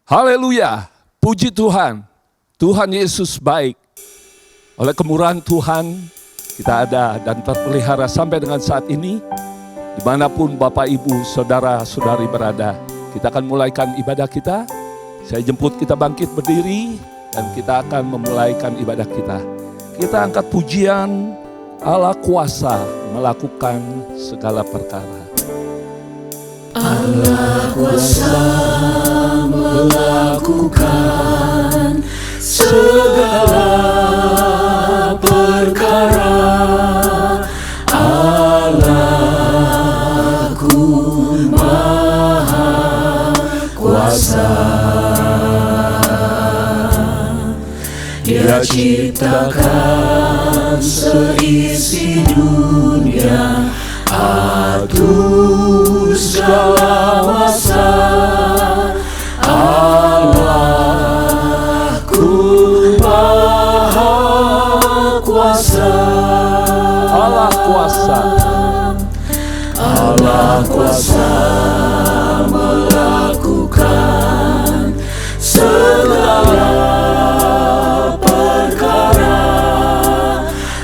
Haleluya, puji Tuhan. Tuhan Yesus baik. Oleh kemurahan Tuhan kita ada dan terpelihara sampai dengan saat ini. Dimanapun Bapak, Ibu, Saudara, Saudari berada, kita akan mulaikan ibadah kita. Saya jemput kita bangkit berdiri dan kita akan memulaikan ibadah kita. Kita angkat pujian Allah kuasa melakukan segala perkara. Allah kuasa melakukan segala perkara. Allahku Maha Kuasa. Dia ciptakan seisi dunia, atur segala masa. Allahku Maha Kuasa. Allah kuasa. Allah kuasa melakukan segala perkara.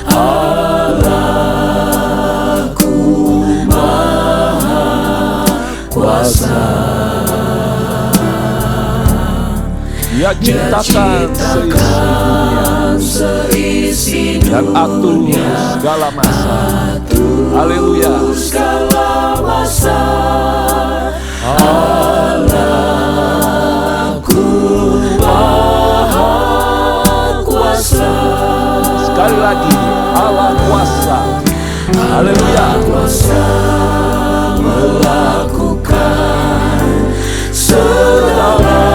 Allahku Maha Kuasa. Dia ciptakan seisi dan atur segala masa. Haleluya. Segala masa. Allahku Maha Kuasa. Sekali lagi, Allah kuasa. Haleluya. Kuasa melakukan segala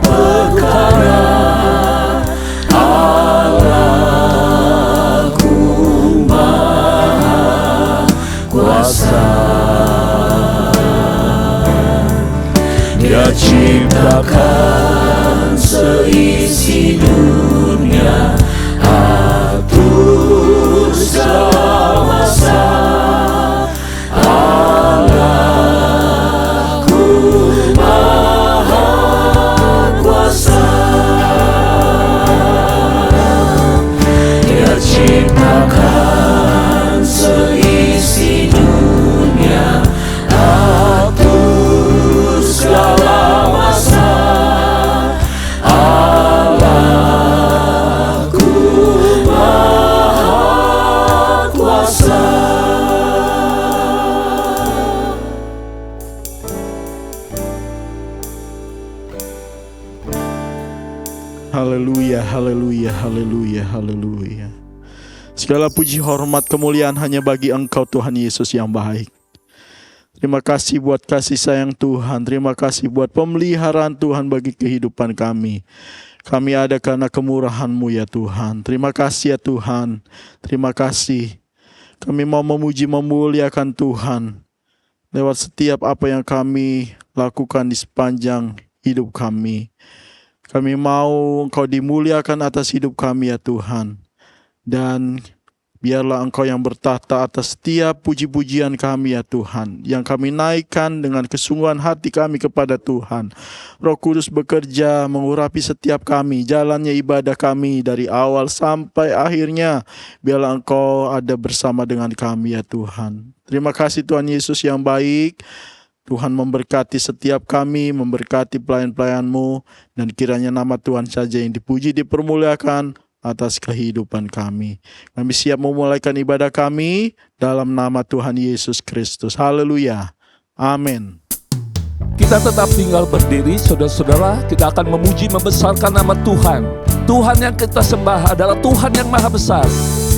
perkara. Allahku Maha Kuasa. Dia ciptakan seisi dunia, atur segala masa. Allahku Maha Kuasa. Dia ciptakan seisi dunia, atur segala masa. Allahku Maha Kuasa. Haleluya, haleluya, haleluya, haleluya. Segala puji, hormat, kemuliaan hanya bagi Engkau Tuhan Yesus yang baik. Terima kasih buat kasih sayang Tuhan. Terima kasih buat pemeliharaan Tuhan bagi kehidupan kami. Kami ada karena kemurahan-Mu ya Tuhan. Terima kasih ya Tuhan. Terima kasih. Kami mau memuji memuliakan Tuhan lewat setiap apa yang kami lakukan di sepanjang hidup kami. Kami mau Engkau dimuliakan atas hidup kami ya Tuhan. Dan biarlah Engkau yang bertahta atas setiap puji-pujian kami ya Tuhan. Yang kami naikkan dengan kesungguhan hati kami kepada Tuhan. Roh Kudus bekerja mengurapi setiap kami. Jalannya ibadah kami dari awal sampai akhirnya. Biarlah Engkau ada bersama dengan kami ya Tuhan. Terima kasih Tuhan Yesus yang baik. Tuhan memberkati setiap kami, memberkati pelayan-pelayan-Mu. Dan kiranya nama Tuhan saja yang dipuji, dipermuliakan atas kehidupan kami. Kami siap memulaikan ibadah kami dalam nama Tuhan Yesus Kristus. Haleluya. Amin. Kita tetap tinggal berdiri, saudara-saudara. Kita akan memuji, membesarkan nama Tuhan. Tuhan yang kita sembah adalah Tuhan yang maha besar,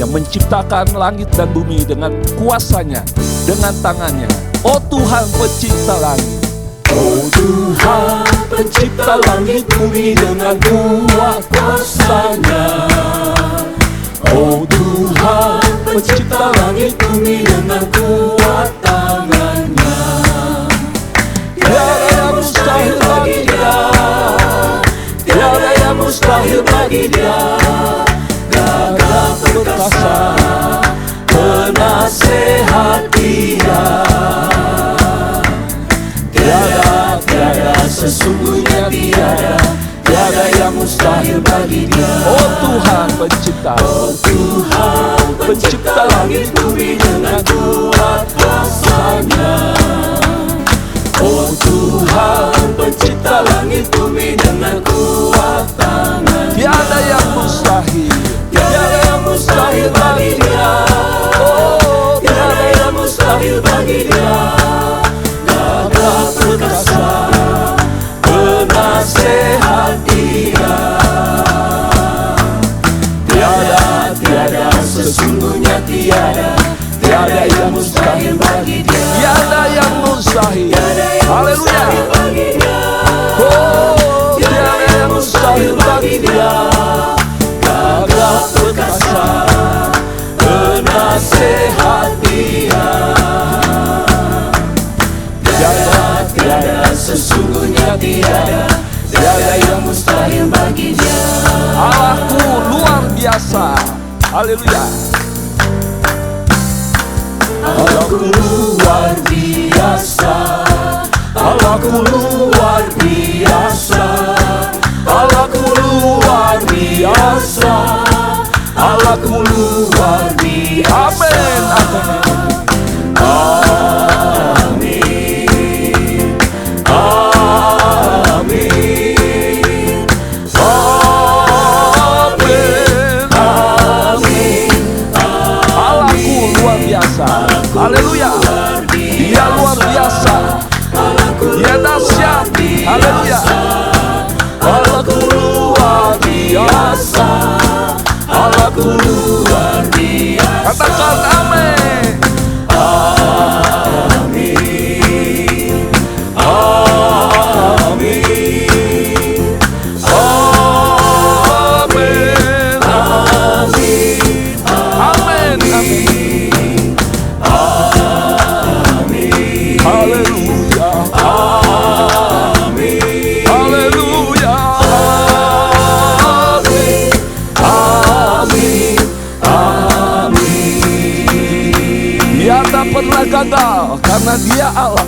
yang menciptakan langit dan bumi dengan kuasanya, dengan tangannya. Oh Tuhan pencipta langit. Oh Tuhan pencipta langit bumi dengan kuat kuasa-Nya. Oh Tuhan pencipta langit bumi dengan kuat tangan-Nya. Tiada yang mustahil bagi Dia, tiada yang mustahil bagi Dia. Gagah perkasa, penasehat Dia. Tiada Sesungguhnya tiada yang mustahil bagi Dia. Oh Tuhan pencipta, Oh Tuhan pencipta langit bumi dengan kuat kuasa-Nya. Oh Tuhan pencipta langit bumi dengan kuat tangan. tiada yang mustahil. Tiada yang mustahil bagi Dia. Oh Tiada yang mustahil bagi Dia. Gagah perkasa, penasehat Dia. Tiada, sesungguhnya tiada yang mustahil bagi Dia. tiada yang mustahil. Tiada yang Haleluya. mustahil bagi Dia. Oh Tiada yang mustahil bagi Dia. Gagah perkasa, penasehat Dia. Tiada, sesungguhnya tiada yang mustahil bagi Dia. Allahku luar biasa. Haleluya. Allahku luar biasa. Allahku luar biasa. Allahku luar biasa. Allahku luar biasa. Amin. Amin. Amin. Amin. Allahku luar biasa. Haleluya. Dia luar biasa. Dia dahsyat. Haleluya. Allahku luar biasa. Allahku luar biasa. Katakan amin. Amin. Amin. Amin. Amin. Amin. Haleluya. Amin. Haleluya. Amin. Amin. Dia tak pernah gagal karena Dia Allah.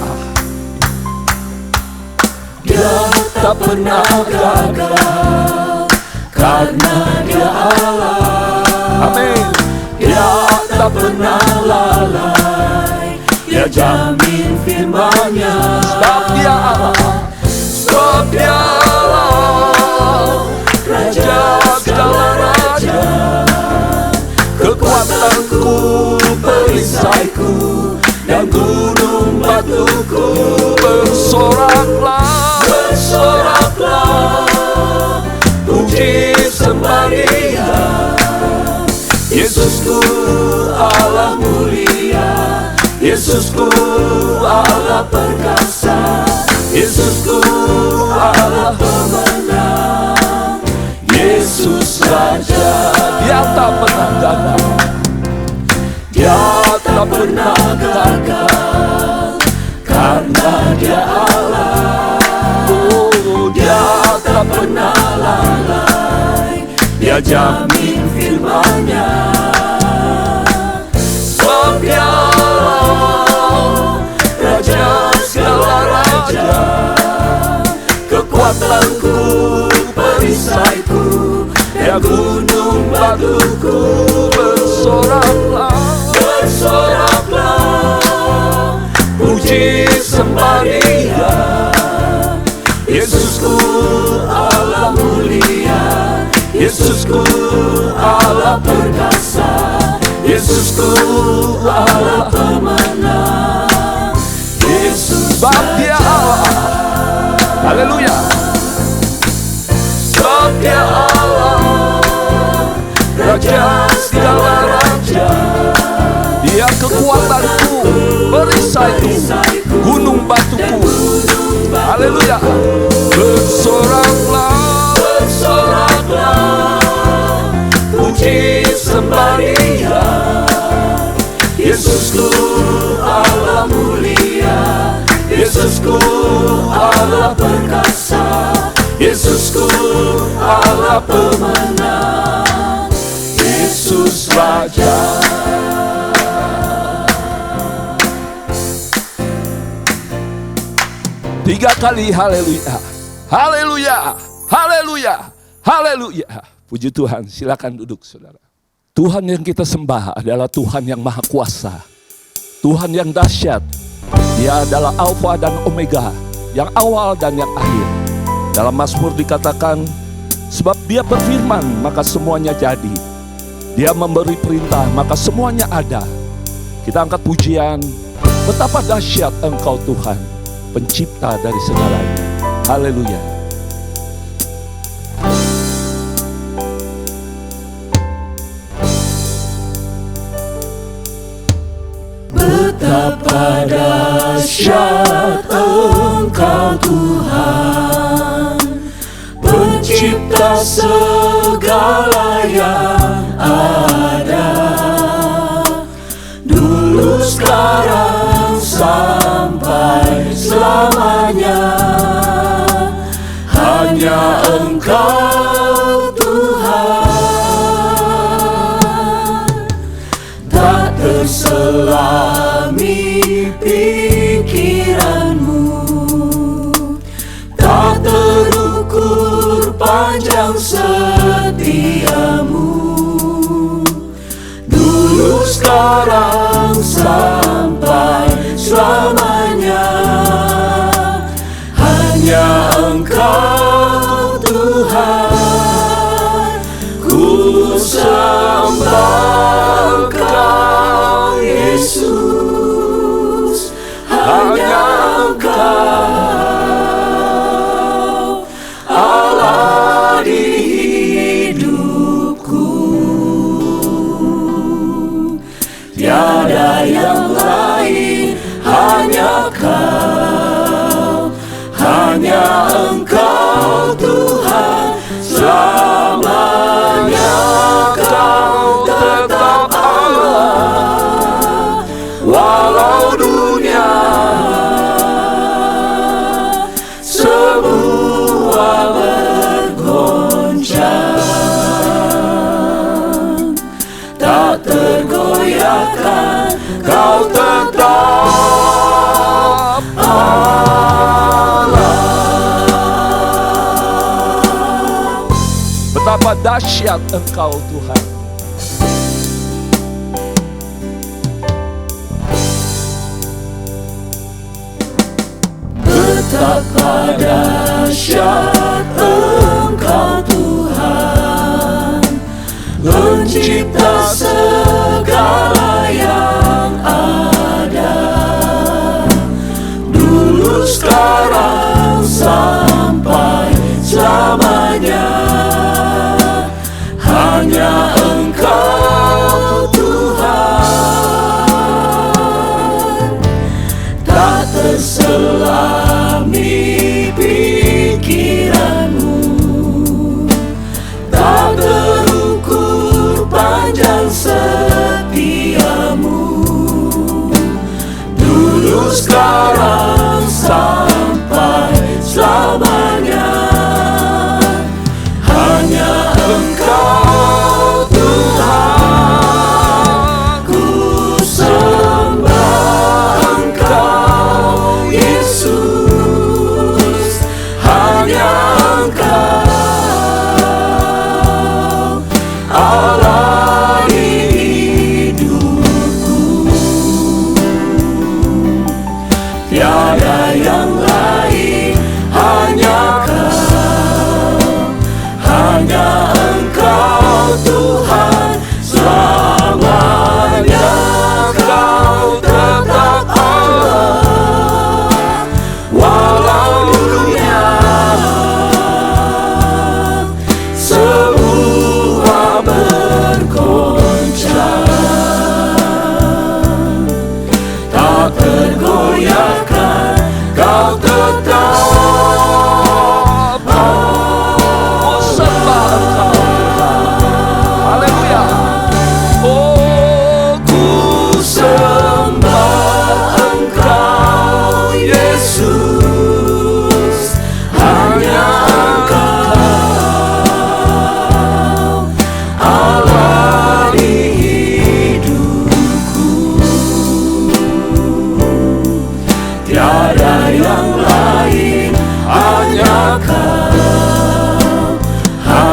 Dia tak pernah gagal karena Dia Allah. Amin. Dia tak pernah lalai. Dia jamin firman-Nya. Sebab Dia Allah. Sebab Dia Allah, Raja segala raja. Kekuatanku, perisaiku, dan gunung batuku. Bersoraklah. Bersoraklah, puji sembah Dia. Yesusku Allah mulia, Yesusku Allah perkasa, Yesusku Allah pemenang, Yesus Raja. Dia tak pernah gagal. Dia tak pernah gagal karena Dia Allah. Oh, Dia tak pernah lalai. Dia jamin firman-Nya. Sebab Dia Allah, Raja segala raja. Kekuatanku, perisaiku, dan gunung batuku. Bersoraklah. Bersoraklah, puji sembah Dia. Yesusku Allah mulia, Yesusku Allah perkasa, Yesusku Allah pemenang, Yesus Sebab Dia Allah. Haleluya. Sebab Dia Allah, Raja segala raja. Dia kekuatanku, perisaiku, gunung batuku. Haleluya. Bersoraklah. Bersoraklah, puji sembah Dia. Yesusku Allah mulia, Yesusku Allah perkasa, Yesusku Allah pemenang, Yesus Raja. Tiga kali haleluya. Haleluya. Haleluya. Haleluya. Puji Tuhan, silakan duduk saudara. Tuhan yang kita sembah adalah Tuhan yang maha kuasa. Tuhan yang dahsyat. Dia adalah Alfa dan Omega, yang awal dan yang akhir. Dalam Mazmur dikatakan, sebab dia berfirman maka semuanya jadi. Dia memberi perintah maka semuanya ada. Kita angkat pujian, betapa dahsyat Engkau Tuhan, pencipta dari segalanya. Haleluya. Betapa dahsyat Engkau Tuhan, pencipta segala yang ada, dulu sekarang sampai selamanya. Hanya Engkau Tuhan, tak terselami pikiranmu, tak terukur panjang setiamu, dulu sekarang sampai selamanya. Hanya Engkau Tuhan, ku sembah Engkau Yesus. Hanya Engkau Allah di hidupku, tiada yang lain, hanya Kau, hanya Engkau Tuhan, selamanya Kau tetap Allah, walau dunia semua bergoncang, tak tergoyahkan, Kau tetap Allah. Betapa dahsyat Engkau Tuhan. Betapa dahsyat Engkau Tuhan, pencipta segala yang ada, dulu sekarang sampai selamanya. Hanya Engkau Tuhan, tak terselami pikiran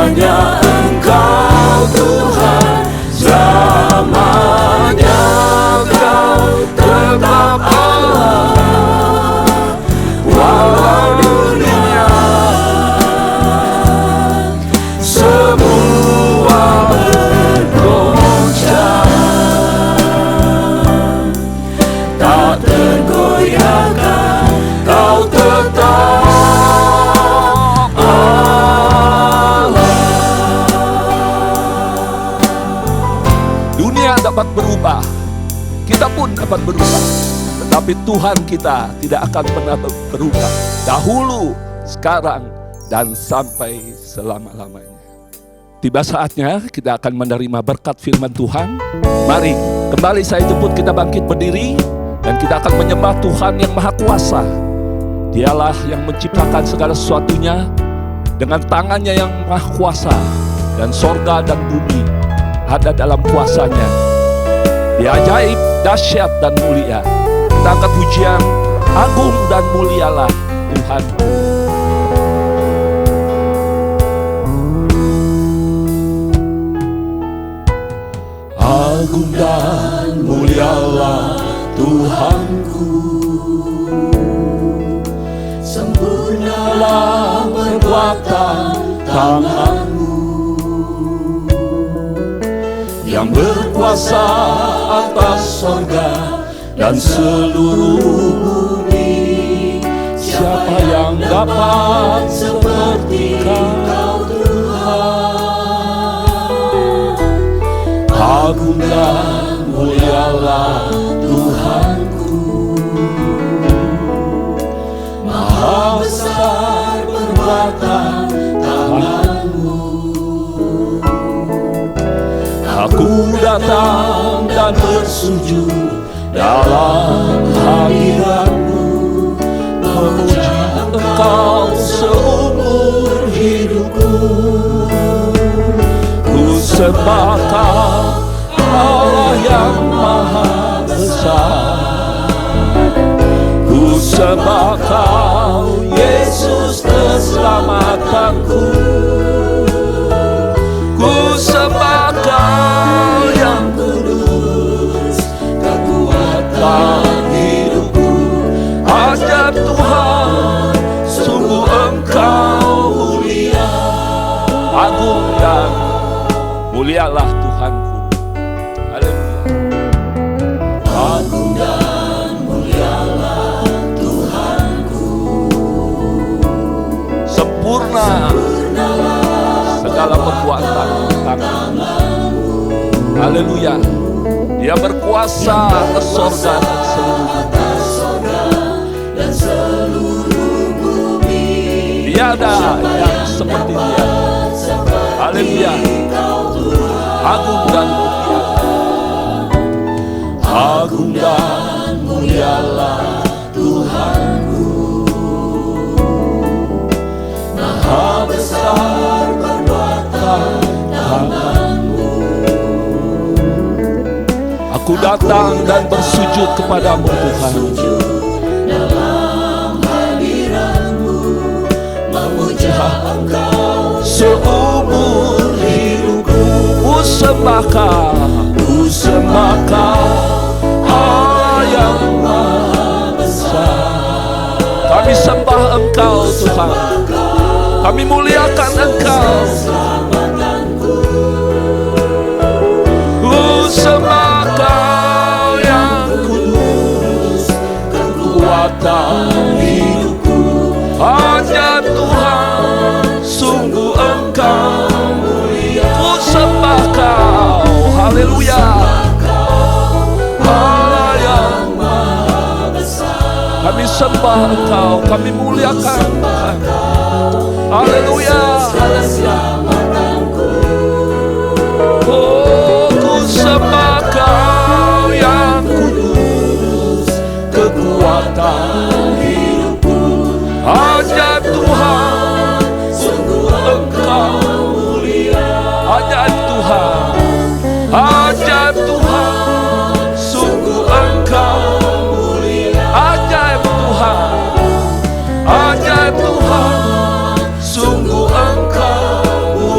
hanya Engkau Tuhan, selamanya Kau tetap Allah. Walau dunia semua bergoncang, tak tergoyahkan Kau tetap Allah. Dunia dapat berubah, kita pun dapat berubah, tetapi Tuhan kita tidak akan pernah berubah. Dahulu, sekarang, dan sampai selama-lamanya. Tiba saatnya kita akan menerima berkat firman Tuhan. Mari, kembali saya jemput kita bangkit berdiri, dan kita akan menyembah Tuhan yang Maha Kuasa. Dialah yang menciptakan segala sesuatunya dengan tangannya yang Maha Kuasa, dan sorga dan bumi ada dalam kuasanya. Dia ajaib, dahsyat, dan mulia. Kita angkat pujian, agung dan mulialah Tuhan. Agung dan mulialah Tuhanku, sempurnalah perbuatan tangan-Mu, yang berkuasa atas sorga dan seluruh bumi. Siapa yang dapat seperti Kau Tuhan? Agung dan mulialah Tuhanku, maha besar perbuatan tangan-Mu. Aku datang dan bersujud dalam hadirat-Mu, memuji Engkau seumur hidupku. Ku sembah Kau, Allah yang maha besar. Ku sembah Kau, Yesus keselamatanku. Ku sembah Kau yang kudus, kekuatan hidupku. Ajaib Tuhan, sungguh Engkau mulia. Agung dan mulialah Tuhanku. Haleluya. Agung dan mulialah Tuhanku, Sempurna segala perbuatan tangan-Mu. Haleluya. Dia berkuasa atas sorga dan seluruh dan seluruh bumi. tiada yang seperti Dia. Haleluya. Agung dan mulia. Agung dan mulialah Tuhanku, maha besar perbuatan tangan-Mu. Aku datang dan bersujud kepadamu Tuhan. Dalam hadirat-Mu, memuja Engkau Seumur hidupku ku sembah Kau, Allah yang maha besar. Kami sembah Engkau Tuhan, kami muliakan Engkau. Ku sembah Kau yang kudus, kekuatan hidupku. Hanya Tuhan, sungguh Engkau mulia. Ku sembah Kau, haleluya. Allah yang maha besar. Kami sembah Engkau, kami muliakan Tuhan. Haleluya. Oh, ku sembah Kau yang kudus, kekuatan hidupku. Ajaib Tuhan, sungguh Engkau mulia. Ajaib Tuhan, ajaib Tuhan, sungguh Engkau mulia. Ajaib Tuhan, ajaib Tuhan, sungguh Engkau mulia.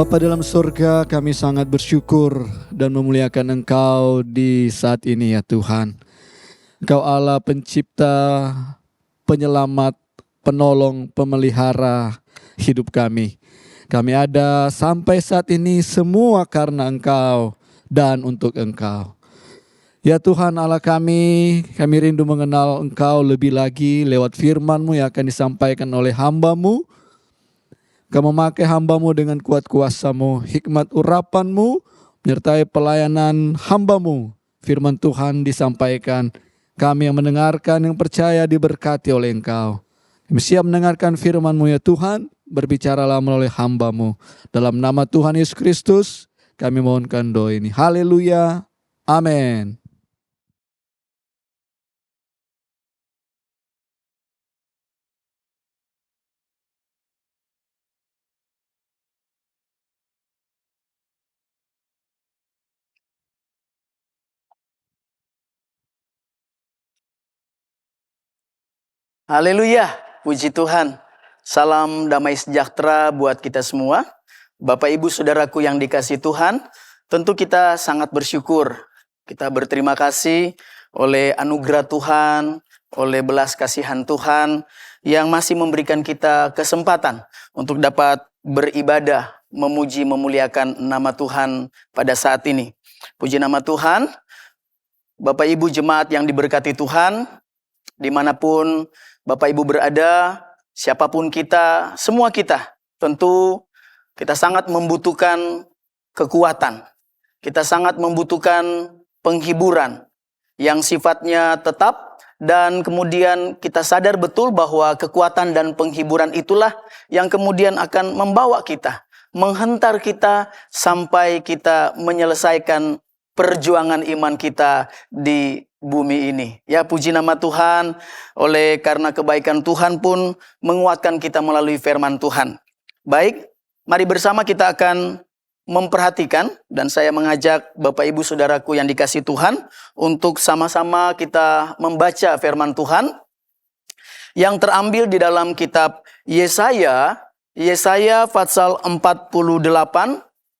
Bapa dalam surga, kami sangat bersyukur dan memuliakan Engkau di saat ini ya Tuhan. Engkau Allah pencipta, penyelamat, penolong, pemelihara hidup kami. Kami ada sampai saat ini semua karena Engkau dan untuk Engkau. Ya Tuhan Allah kami rindu mengenal Engkau lebih lagi lewat firman-Mu yang akan disampaikan oleh hamba-Mu. Kau memakai hamba-Mu dengan kuat kuasa-Mu, hikmat urapan-Mu, menyertai pelayanan hamba-Mu. Firman Tuhan disampaikan, kami yang mendengarkan, yang percaya diberkati oleh Engkau. Kami siap mendengarkan firman-Mu ya Tuhan, berbicaralah melalui hamba-Mu. Dalam nama Tuhan Yesus Kristus, kami mohonkan doa ini. Haleluya, amin. Haleluya, puji Tuhan. Salam damai sejahtera buat kita semua. Bapak Ibu Saudaraku yang dikasihi Tuhan, tentu kita sangat bersyukur. Kita berterima kasih oleh anugerah Tuhan, oleh belas kasihan Tuhan yang masih memberikan kita kesempatan untuk dapat beribadah, memuji, memuliakan nama Tuhan pada saat ini. Puji nama Tuhan, Bapak Ibu jemaat yang diberkati Tuhan, dimanapun Bapak Ibu berada, siapapun kita, semua kita, tentu kita sangat membutuhkan kekuatan. Kita sangat membutuhkan penghiburan yang sifatnya tetap dan kemudian kita sadar betul bahwa kekuatan dan penghiburan itulah yang kemudian akan membawa kita, menghentar kita sampai kita menyelesaikan perjuangan iman kita di bumi ini. Ya, puji nama Tuhan, oleh karena kebaikan Tuhan pun menguatkan kita melalui firman Tuhan. Baik, mari bersama kita akan memperhatikan dan saya mengajak Bapak Ibu Saudaraku yang dikasihi Tuhan untuk sama-sama kita membaca firman Tuhan yang terambil di dalam kitab Yesaya pasal 48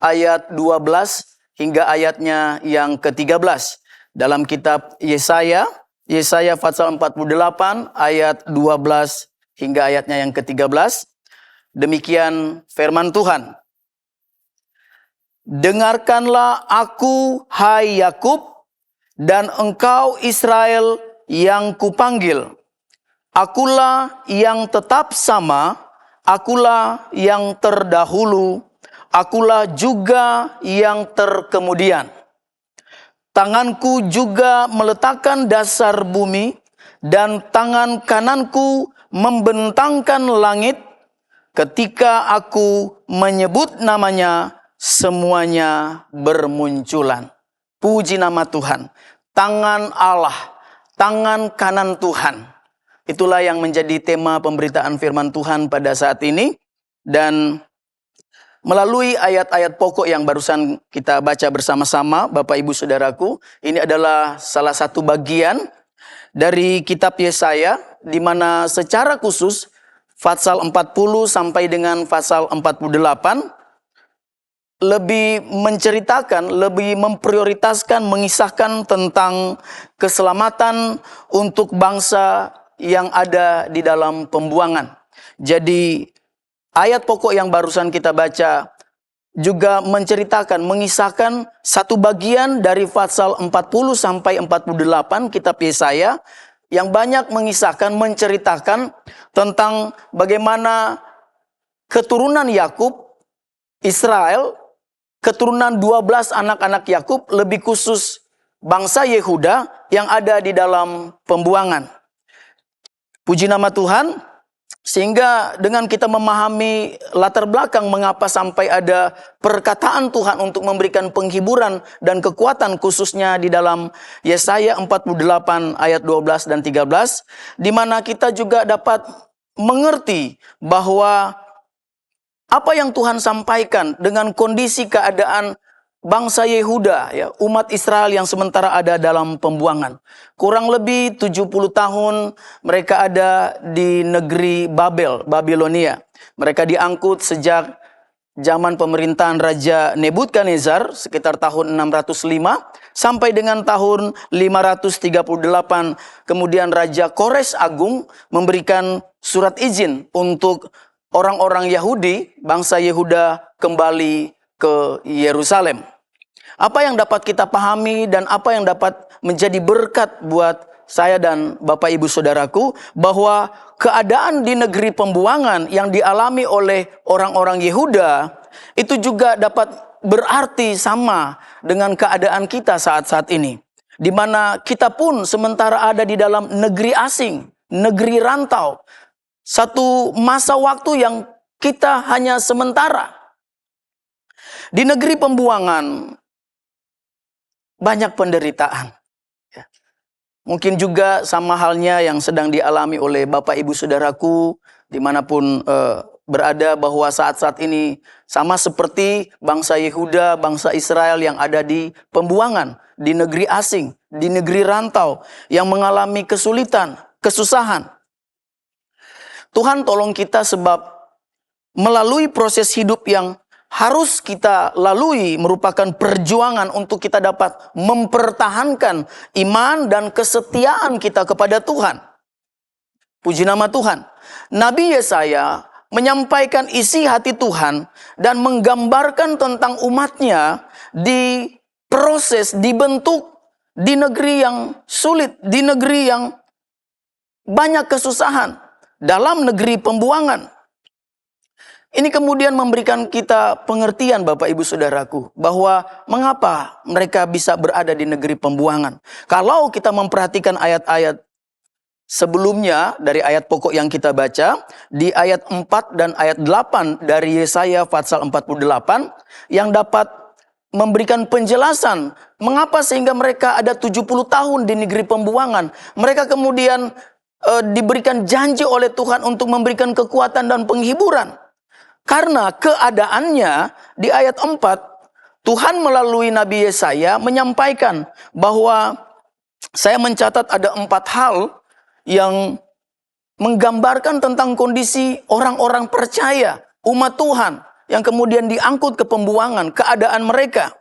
ayat 12 hingga ayatnya yang ke-13. Dalam kitab Yesaya pasal 48 ayat 12 hingga ayatnya yang ke-13. Demikian firman Tuhan. Dengarkanlah aku, hai Yakub, dan engkau Israel yang kupanggil. Akulah yang tetap sama, akulah yang terdahulu, akulah juga yang terkemudian. Tanganku juga meletakkan dasar bumi, dan tangan kananku membentangkan langit. Ketika aku menyebut namanya, semuanya bermunculan. Puji nama Tuhan. Tangan Allah, tangan kanan Tuhan. Itulah yang menjadi tema pemberitaan firman Tuhan pada saat ini. Dan melalui ayat-ayat pokok yang barusan kita baca bersama-sama, Bapak Ibu Saudaraku, ini adalah salah satu bagian dari kitab Yesaya, di mana secara khusus pasal 40 sampai dengan pasal 48 lebih menceritakan, lebih memprioritaskan, mengisahkan tentang keselamatan untuk bangsa yang ada di dalam pembuangan. Jadi ayat pokok yang barusan kita baca juga menceritakan, mengisahkan satu bagian dari pasal 40 sampai 48 kitab Yesaya yang banyak mengisahkan, menceritakan tentang bagaimana keturunan Yakub, Israel, keturunan 12 anak-anak Yakub, lebih khusus bangsa Yehuda yang ada di dalam pembuangan. Puji nama Tuhan. Sehingga dengan kita memahami latar belakang mengapa sampai ada perkataan Tuhan untuk memberikan penghiburan dan kekuatan khususnya di dalam Yesaya 48 ayat 12 dan 13, di mana kita juga dapat mengerti bahwa apa yang Tuhan sampaikan dengan kondisi keadaan bangsa Yehuda, ya, umat Israel yang sementara ada dalam pembuangan. Kurang lebih 70 tahun mereka ada di negeri Babel, Babilonia. Mereka diangkut sejak zaman pemerintahan Raja Nebukadnezar sekitar tahun 605 sampai dengan tahun 538. Kemudian Raja Kores Agung memberikan surat izin untuk orang-orang Yahudi, bangsa Yehuda kembali ke Yerusalem. Apa yang dapat kita pahami dan apa yang dapat menjadi berkat buat saya dan Bapak Ibu Saudaraku, bahwa keadaan di negeri pembuangan yang dialami oleh orang-orang Yehuda itu juga dapat berarti sama dengan keadaan kita saat-saat ini. Di mana kita pun sementara ada di dalam negeri asing, negeri rantau. Satu masa waktu yang kita hanya sementara. Di negeri pembuangan banyak penderitaan. Mungkin juga sama halnya yang sedang dialami oleh Bapak Ibu Saudaraku dimanapun berada, bahwa saat-saat ini sama seperti bangsa Yehuda, bangsa Israel yang ada di pembuangan, di negeri asing, di negeri rantau, yang mengalami kesulitan, kesusahan. Tuhan tolong kita, sebab melalui proses hidup yang harus kita lalui merupakan perjuangan untuk kita dapat mempertahankan iman dan kesetiaan kita kepada Tuhan. Puji nama Tuhan. Nabi Yesaya menyampaikan isi hati Tuhan dan menggambarkan tentang umatnya di proses dibentuk di negeri yang sulit, di negeri yang banyak kesusahan, dalam negeri pembuangan. Ini kemudian memberikan kita pengertian, Bapak Ibu Saudaraku, bahwa mengapa mereka bisa berada di negeri pembuangan. Kalau kita memperhatikan ayat-ayat sebelumnya dari ayat pokok yang kita baca, di ayat 4 dan ayat 8 dari Yesaya pasal 48, yang dapat memberikan penjelasan mengapa sehingga mereka ada 70 tahun di negeri pembuangan. Mereka kemudian diberikan janji oleh Tuhan untuk memberikan kekuatan dan penghiburan. Karena keadaannya di ayat 4, Tuhan melalui Nabi Yesaya menyampaikan bahwa saya mencatat ada 4 hal yang menggambarkan tentang kondisi orang-orang percaya, umat Tuhan yang kemudian diangkut ke pembuangan, keadaan mereka.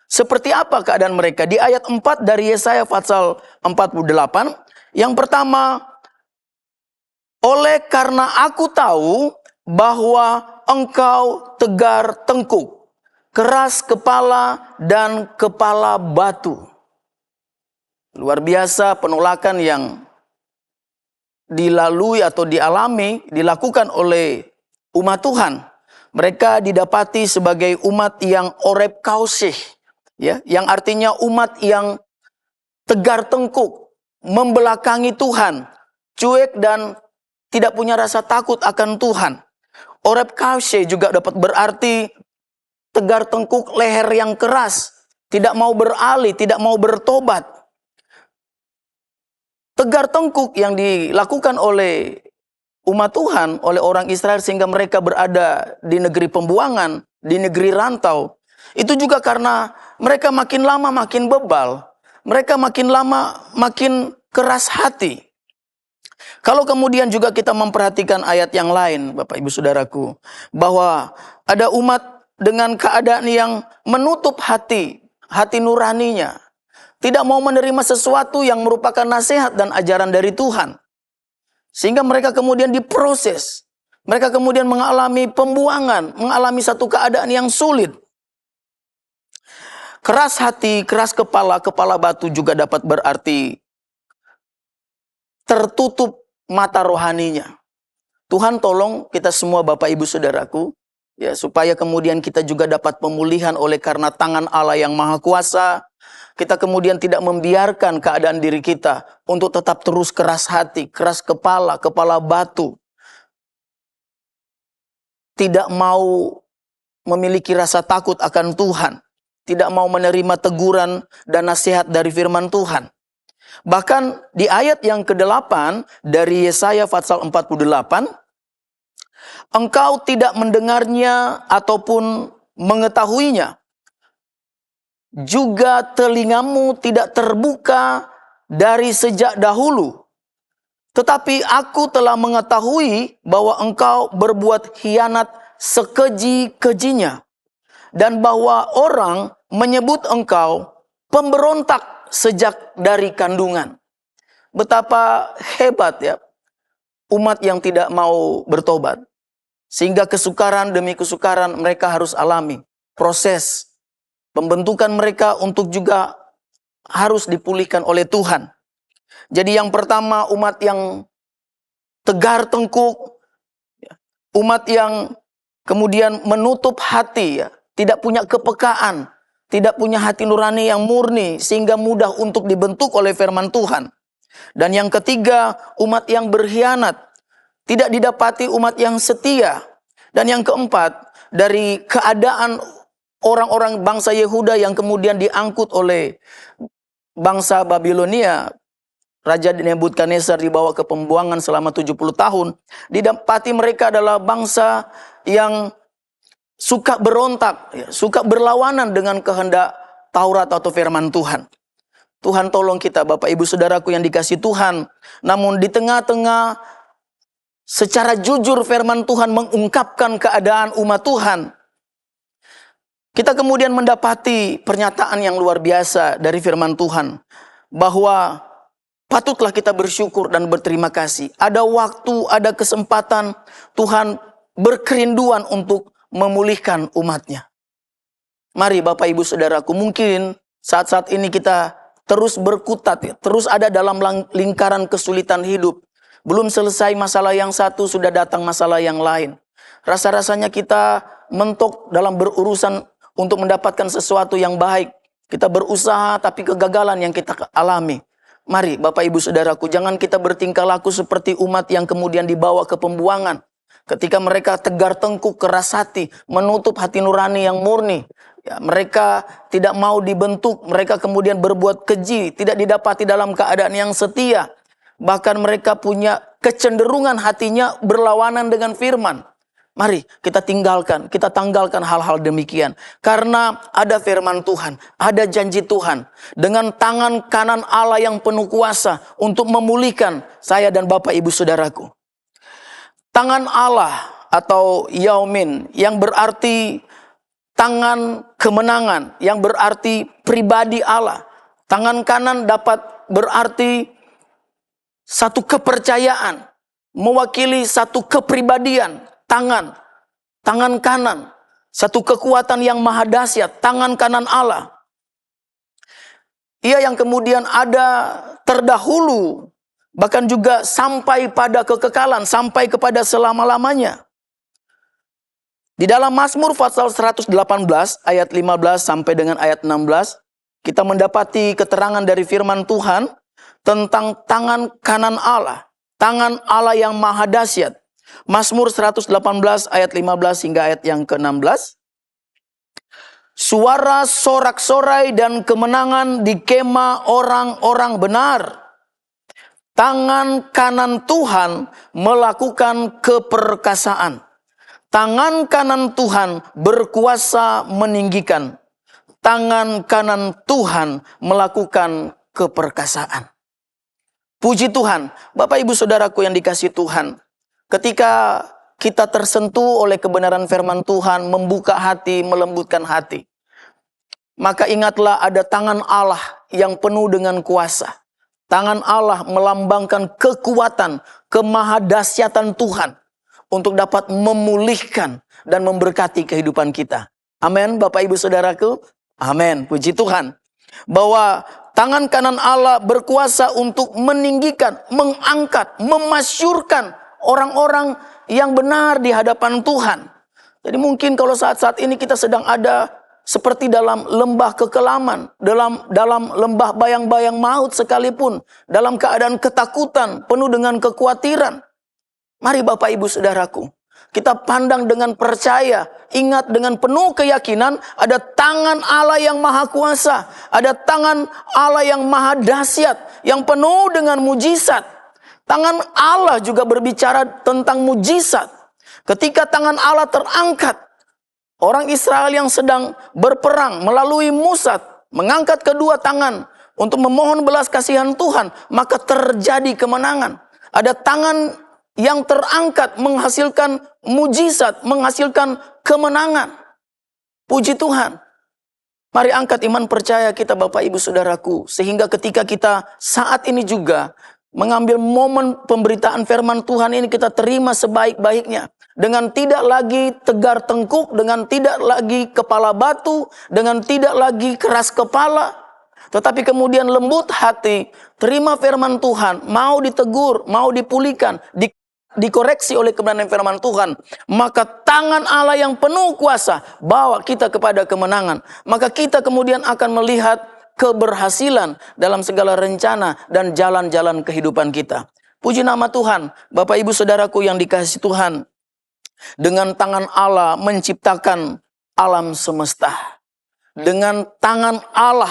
Seperti apa keadaan mereka? Di ayat 4 dari Yesaya pasal 48, yang pertama, oleh karena aku tahu bahwa engkau tegar tengkuk, keras kepala dan kepala batu. Luar biasa penolakan yang dilalui atau dilakukan oleh umat Tuhan. Mereka didapati sebagai umat yang oreb kausih, ya, yang artinya umat yang tegar tengkuk, membelakangi Tuhan, cuek dan tidak punya rasa takut akan Tuhan. Oreb kausih juga dapat berarti tegar tengkuk, leher yang keras, tidak mau beralih, tidak mau bertobat. Tegar tengkuk yang dilakukan oleh umat Tuhan, oleh orang Israel sehingga mereka berada di negeri pembuangan, di negeri rantau. Itu juga karena mereka makin lama makin bebal. Mereka makin lama makin keras hati. Kalau kemudian juga kita memperhatikan ayat yang lain, Bapak Ibu Saudaraku, bahwa ada umat dengan keadaan yang menutup hati nuraninya. Tidak mau menerima sesuatu yang merupakan nasihat dan ajaran dari Tuhan. Sehingga mereka kemudian diproses. Mereka kemudian mengalami pembuangan, mengalami satu keadaan yang sulit. Keras hati, keras kepala, kepala batu juga dapat berarti tertutup mata rohaninya. Tuhan tolong kita semua Bapak Ibu Saudaraku, ya, supaya kemudian kita juga dapat pemulihan oleh karena tangan Allah yang Maha Kuasa. Kita kemudian tidak membiarkan keadaan diri kita untuk tetap terus keras hati, keras kepala, kepala batu. Tidak mau memiliki rasa takut akan Tuhan. Tidak mau menerima teguran dan nasihat dari firman Tuhan. Bahkan di ayat yang ke-8 dari Yesaya pasal 48, engkau tidak mendengarnya ataupun mengetahuinya. Juga telingamu tidak terbuka dari sejak dahulu. Tetapi aku telah mengetahui bahwa engkau berbuat khianat sekeji-kejinya, dan bahwa orang menyebut engkau pemberontak sejak dari kandungan. Betapa hebat ya umat yang tidak mau bertobat. Sehingga kesukaran demi kesukaran mereka harus alami. Proses pembentukan mereka untuk juga harus dipulihkan oleh Tuhan. Jadi yang pertama, umat yang tegar tengkuk, umat yang kemudian menutup hati, ya, tidak punya kepekaan, tidak punya hati nurani yang murni, sehingga mudah untuk dibentuk oleh firman Tuhan. Dan yang ketiga, umat yang berkhianat, tidak didapati umat yang setia. Dan yang keempat, dari keadaan orang-orang bangsa Yehuda yang kemudian diangkut oleh bangsa Babilonia, Raja Nebukadnezar dibawa ke pembuangan selama 70 tahun. Didapati mereka adalah bangsa yang suka berontak, suka berlawanan dengan kehendak Taurat atau firman Tuhan. Tuhan tolong kita Bapak Ibu Saudaraku yang dikasihi Tuhan. Namun di tengah-tengah secara jujur firman Tuhan mengungkapkan keadaan umat Tuhan, kita kemudian mendapati pernyataan yang luar biasa dari firman Tuhan. Bahwa patutlah kita bersyukur dan berterima kasih. Ada waktu, ada kesempatan Tuhan berkerinduan untuk memulihkan umatnya. Mari Bapak Ibu Saudaraku, mungkin saat-saat ini kita terus berkutat, ya, terus ada dalam lingkaran kesulitan hidup. Belum selesai masalah yang satu, sudah datang masalah yang lain. Rasa-rasanya kita mentok dalam berurusan untuk mendapatkan sesuatu yang baik. Kita berusaha tapi kegagalan yang kita alami. Mari Bapak Ibu Saudaraku, jangan kita bertingkah laku seperti umat yang kemudian dibawa ke pembuangan. Ketika mereka tegar tengkuk, keras hati, menutup hati nurani yang murni. Ya, mereka tidak mau dibentuk, mereka kemudian berbuat keji, tidak didapati dalam keadaan yang setia. Bahkan mereka punya kecenderungan hatinya berlawanan dengan firman. Mari kita tanggalkan hal-hal demikian. Karena ada firman Tuhan, ada janji Tuhan. Dengan tangan kanan Allah yang penuh kuasa untuk memulihkan saya dan Bapak Ibu Saudaraku. Tangan Allah atau Yaumin yang berarti tangan kemenangan, yang berarti pribadi Allah. Tangan kanan dapat berarti satu kepercayaan, mewakili satu kepribadian. Tangan kanan, satu kekuatan yang maha dahsyat, tangan kanan Allah. Ia yang kemudian ada terdahulu, bahkan juga sampai pada kekekalan, sampai kepada selama-lamanya. Di dalam Mazmur pasal 118 ayat 15 sampai dengan ayat 16, kita mendapati keterangan dari firman Tuhan tentang tangan kanan Allah, tangan Allah yang maha dahsyat. Mazmur 118 ayat 15 hingga ayat yang ke-16. Suara sorak-sorai dan kemenangan di kemah orang-orang benar. Tangan kanan Tuhan melakukan keperkasaan. Tangan kanan Tuhan berkuasa meninggikan. Tangan kanan Tuhan melakukan keperkasaan. Puji Tuhan, Bapak Ibu Saudaraku yang dikasihi Tuhan. Ketika kita tersentuh oleh kebenaran firman Tuhan, membuka hati, melembutkan hati, maka ingatlah ada tangan Allah yang penuh dengan kuasa. Tangan Allah melambangkan kekuatan, kemahadahsyatan Tuhan untuk dapat memulihkan dan memberkati kehidupan kita. Amin, Bapak Ibu Saudaraku. Amin, puji Tuhan. Bahwa tangan kanan Allah berkuasa untuk meninggikan, mengangkat, memasyurkan orang-orang yang benar di hadapan Tuhan. Jadi mungkin kalau saat-saat ini kita sedang ada seperti dalam lembah kekelaman, dalam lembah bayang-bayang maut sekalipun, dalam keadaan ketakutan, penuh dengan kekhawatiran. Mari Bapak Ibu Saudaraku, kita pandang dengan percaya, ingat dengan penuh keyakinan, ada tangan Allah yang maha kuasa, ada tangan Allah yang maha dahsyat, yang penuh dengan mujizat. Tangan Allah juga berbicara tentang mujizat. Ketika tangan Allah terangkat, orang Israel yang sedang berperang melalui Musa mengangkat kedua tangan untuk memohon belas kasihan Tuhan, maka terjadi kemenangan. Ada tangan yang terangkat menghasilkan mujizat, menghasilkan kemenangan. Puji Tuhan. Mari angkat iman percaya kita Bapak Ibu Saudaraku. Sehingga ketika kita saat ini juga mengambil momen pemberitaan firman Tuhan ini, kita terima sebaik-baiknya. Dengan tidak lagi tegar tengkuk, dengan tidak lagi kepala batu, dengan tidak lagi keras kepala. Tetapi kemudian lembut hati, terima firman Tuhan, mau ditegur, mau dipulihkan, dikoreksi oleh kebenaran firman Tuhan, maka tangan Allah yang penuh kuasa bawa kita kepada kemenangan. Maka kita kemudian akan melihat keberhasilan dalam segala rencana dan jalan-jalan kehidupan kita. Puji nama Tuhan, Bapak Ibu Saudaraku yang dikasihi Tuhan. Dengan tangan Allah menciptakan alam semesta. Dengan tangan Allah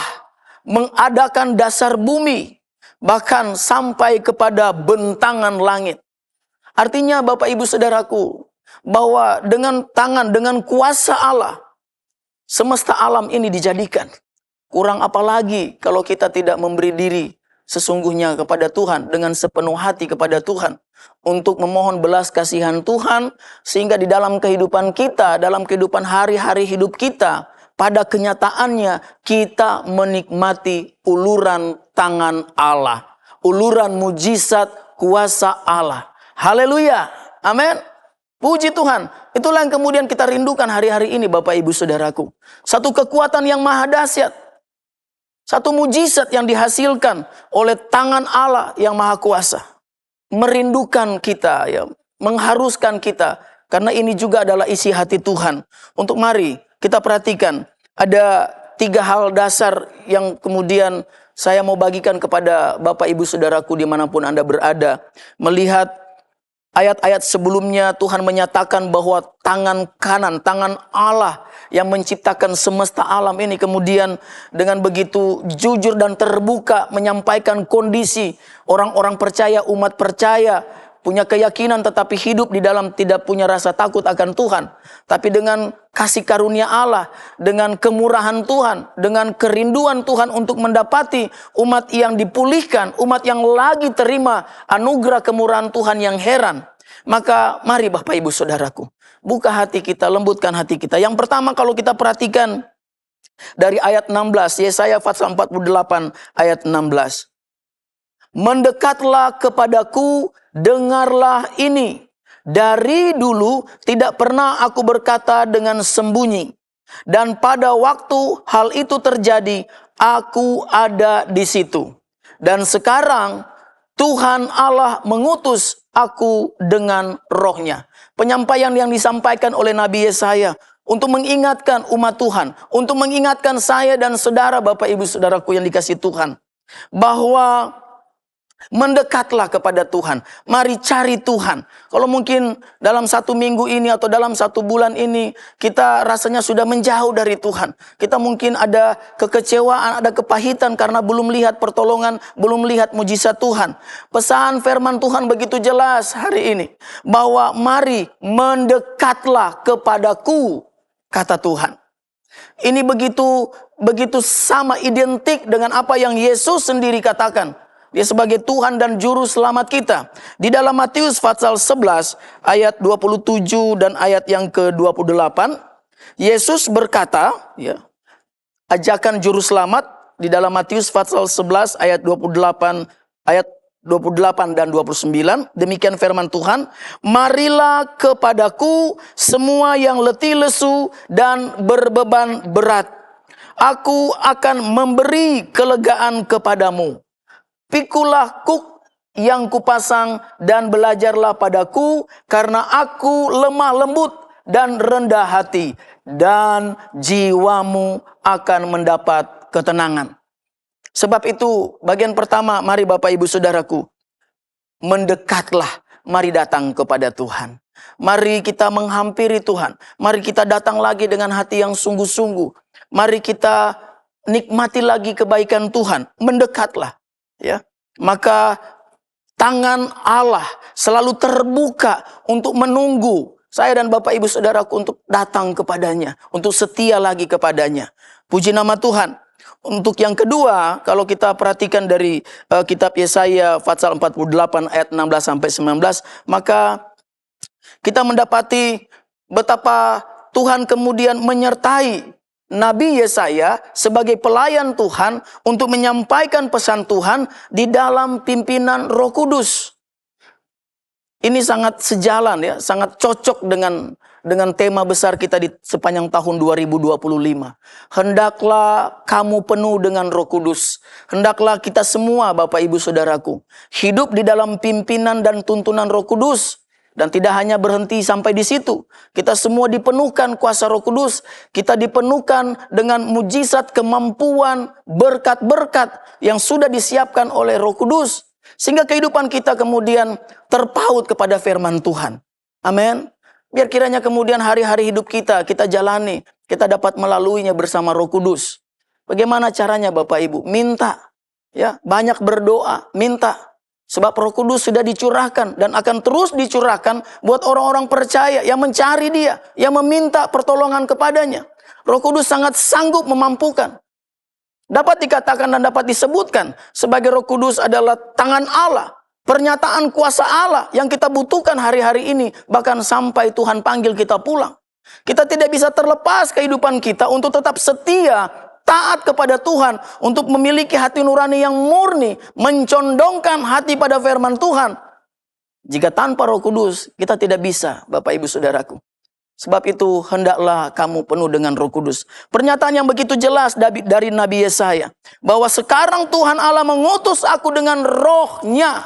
mengadakan dasar bumi, bahkan sampai kepada bentangan langit. Artinya Bapak Ibu Saudaraku, bahwa dengan tangan, dengan kuasa Allah, semesta alam ini dijadikan. Kurang apa lagi kalau kita tidak memberi diri sesungguhnya kepada Tuhan, dengan sepenuh hati kepada Tuhan, untuk memohon belas kasihan Tuhan, sehingga di dalam kehidupan kita, dalam kehidupan hari-hari hidup kita, pada kenyataannya kita menikmati uluran tangan Allah, uluran mujizat kuasa Allah. Haleluya, amin. Puji Tuhan. Itulah yang kemudian kita rindukan hari-hari ini Bapak Ibu Saudaraku. Satu kekuatan yang maha dahsyat. Satu mujizat yang dihasilkan oleh tangan Allah yang maha kuasa. Merindukan kita, ya, mengharuskan kita. Karena ini juga adalah isi hati Tuhan. Untuk mari kita perhatikan. Ada 3 hal dasar yang kemudian saya mau bagikan kepada Bapak Ibu Saudaraku dimanapun Anda berada. Melihat ayat-ayat sebelumnya Tuhan menyatakan bahwa tangan kanan, tangan Allah yang menciptakan semesta alam ini kemudian dengan begitu jujur dan terbuka menyampaikan kondisi orang-orang percaya, umat percaya, punya keyakinan tetapi hidup di dalam tidak punya rasa takut akan Tuhan. Tapi dengan kasih karunia Allah, dengan kemurahan Tuhan, dengan kerinduan Tuhan untuk mendapati umat yang dipulihkan, umat yang lagi terima anugerah kemurahan Tuhan yang heran. Maka mari Bapak Ibu Saudaraku, buka hati kita, lembutkan hati kita. Yang pertama kalau kita perhatikan dari ayat 16, Yesaya pasal 48 ayat 16. Mendekatlah kepadaku, dengarlah ini. Dari dulu tidak pernah aku berkata dengan sembunyi. Dan pada waktu hal itu terjadi, aku ada di situ. Dan sekarang Tuhan Allah mengutus aku dengan rohnya. Penyampaian yang disampaikan oleh Nabi Yesaya untuk mengingatkan umat Tuhan, untuk mengingatkan saya dan saudara Bapak Ibu Saudaraku yang dikasihi Tuhan, bahwa mendekatlah kepada Tuhan. Mari cari Tuhan. Kalau mungkin dalam 1 minggu ini atau dalam 1 bulan ini kita rasanya sudah menjauh dari Tuhan. Kita mungkin ada kekecewaan, ada kepahitan karena belum lihat pertolongan, belum lihat mujizat Tuhan. Pesan firman Tuhan begitu jelas hari ini, bahwa mari mendekatlah kepadaku, kata Tuhan. Ini begitu sama identik dengan apa yang Yesus sendiri katakan. Dia sebagai Tuhan dan Juru Selamat kita. Di dalam Matius pasal 11 ayat 27 dan ayat yang ke-28. Yesus berkata, ya, ajakan Juru Selamat di dalam Matius pasal 11 ayat 28 dan 29. Demikian firman Tuhan. Marilah kepadaku semua yang letih lesu dan berbeban berat. Aku akan memberi kelegaan kepadamu. Pikulah kuk yang kupasang dan belajarlah padaku, karena aku lemah lembut dan rendah hati, dan jiwamu akan mendapat ketenangan. Sebab itu bagian pertama, mari Bapak Ibu Saudaraku, mendekatlah, mari datang kepada Tuhan. Mari kita menghampiri Tuhan. Mari kita datang lagi dengan hati yang sungguh-sungguh. Mari kita nikmati lagi kebaikan Tuhan. Mendekatlah. Ya, maka tangan Allah selalu terbuka untuk menunggu saya dan Bapak Ibu Saudaraku untuk datang kepadanya, untuk setia lagi kepadanya. Puji nama Tuhan. Untuk yang kedua, kalau kita perhatikan dari kitab Yesaya pasal 48 ayat 16 sampai 19, maka kita mendapati betapa Tuhan kemudian menyertai Nabi Yesaya sebagai pelayan Tuhan untuk menyampaikan pesan Tuhan di dalam pimpinan Roh Kudus. Ini sangat sejalan ya, sangat cocok dengan tema besar kita di sepanjang tahun 2025. Hendaklah kamu penuh dengan Roh Kudus. Hendaklah kita semua, Bapak Ibu Saudaraku, hidup di dalam pimpinan dan tuntunan Roh Kudus. Dan tidak hanya berhenti sampai di situ. Kita semua dipenuhkan kuasa Roh Kudus. Kita dipenuhkan dengan mujizat, kemampuan, berkat-berkat yang sudah disiapkan oleh Roh Kudus. Sehingga kehidupan kita kemudian terpaut kepada firman Tuhan. Amin. Biar kiranya kemudian hari-hari hidup kita jalani. Kita dapat melaluinya bersama Roh Kudus. Bagaimana caranya Bapak Ibu? Minta. Ya, banyak berdoa, minta. Sebab Roh Kudus sudah dicurahkan dan akan terus dicurahkan buat orang-orang percaya yang mencari Dia, yang meminta pertolongan kepadanya. Roh Kudus sangat sanggup memampukan. Dapat dikatakan dan dapat disebutkan sebagai Roh Kudus adalah tangan Allah, pernyataan kuasa Allah yang kita butuhkan hari-hari ini, bahkan sampai Tuhan panggil kita pulang. Kita tidak bisa terlepas kehidupan kita untuk tetap setia, taat kepada Tuhan, untuk memiliki hati nurani yang murni, mencondongkan hati pada firman Tuhan. Jika tanpa Roh Kudus, kita tidak bisa, Bapak Ibu Saudaraku. Sebab itu, hendaklah kamu penuh dengan Roh Kudus. Pernyataan yang begitu jelas dari Nabi Yesaya, bahwa sekarang Tuhan Allah mengutus aku dengan Roh-Nya,